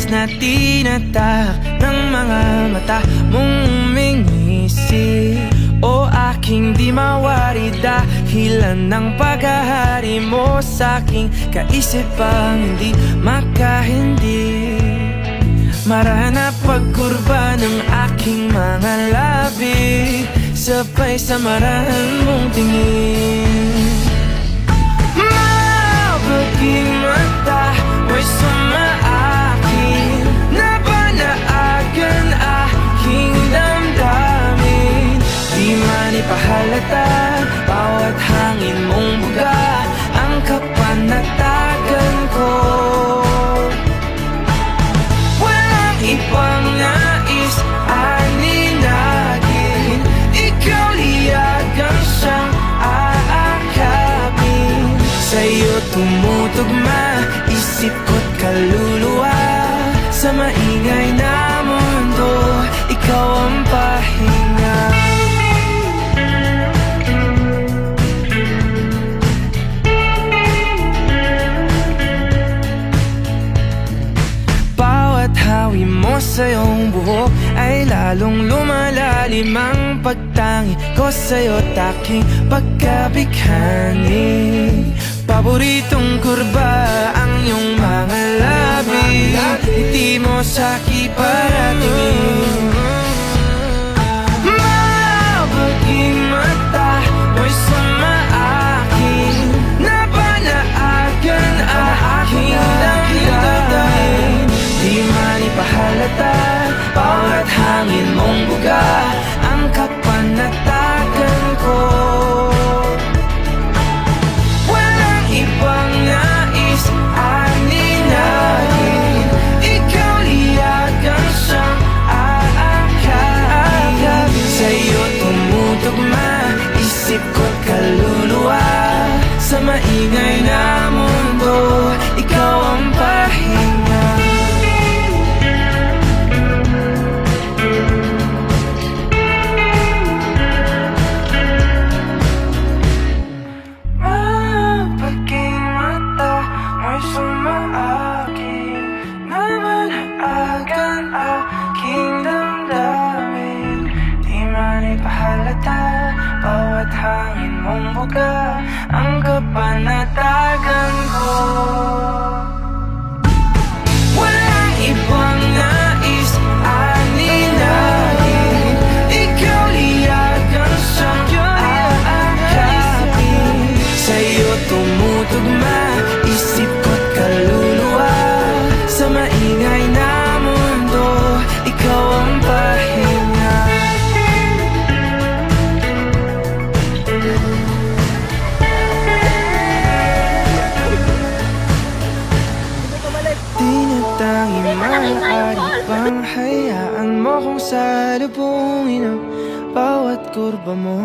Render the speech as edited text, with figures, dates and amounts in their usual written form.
na tinatak ng mga mata mong umingisi. O aking di mawari dahilan ng paghahari mo sa'king kaisipang hindi makahindi. Marana pagkurba ng aking mga labi, sabay sa marahan mong tingin. Mabaging mata, may sumaakin na banaagan aking damdamin. Di man ipahalata, bawat hangin mong buga ang kapanatagan ko. Walang ibang nais aninagin, ikaw liyagang siyang aakapin. Sa'yo tumutugma isip ko't kaluluwa, sa maingay na mundo ikaw ang pahinga. Bawat hawi mo sa iyong buhok ay lalong lumalalim ang pagtangi ko sa'yo, taking pagkabighani. Paboritong kurba ang iyong mga labi, ngiti mo sa'ki paratingin. Mabaging mata, mo'y sumaakin na banaagan aking damdamin. Di man ipahalata, bawat hangin mong buga ang kapanatagan ko. Walang ibang nais aninagin, ikaw liyagang siyang aakapin. Sa'yo tumutugma isip ko't kaluluwa, sa maingay na mundo ikaw ang pahinga. Mabaging mata, may sumaakin na banaagan aking damdamin. Di man ipahalata, bawat hangin mong buga ang kapanatagan ko. Walang ibang nais aninagin, ikaw liyagang siyang aakapin. Sa'yo tumutugma isip ko't kaluluwa, sa maingay na mundo ikaw ang pahinga. Tinatangi maaari bang hayaan mo kung salubungin ang bawat kurba mo?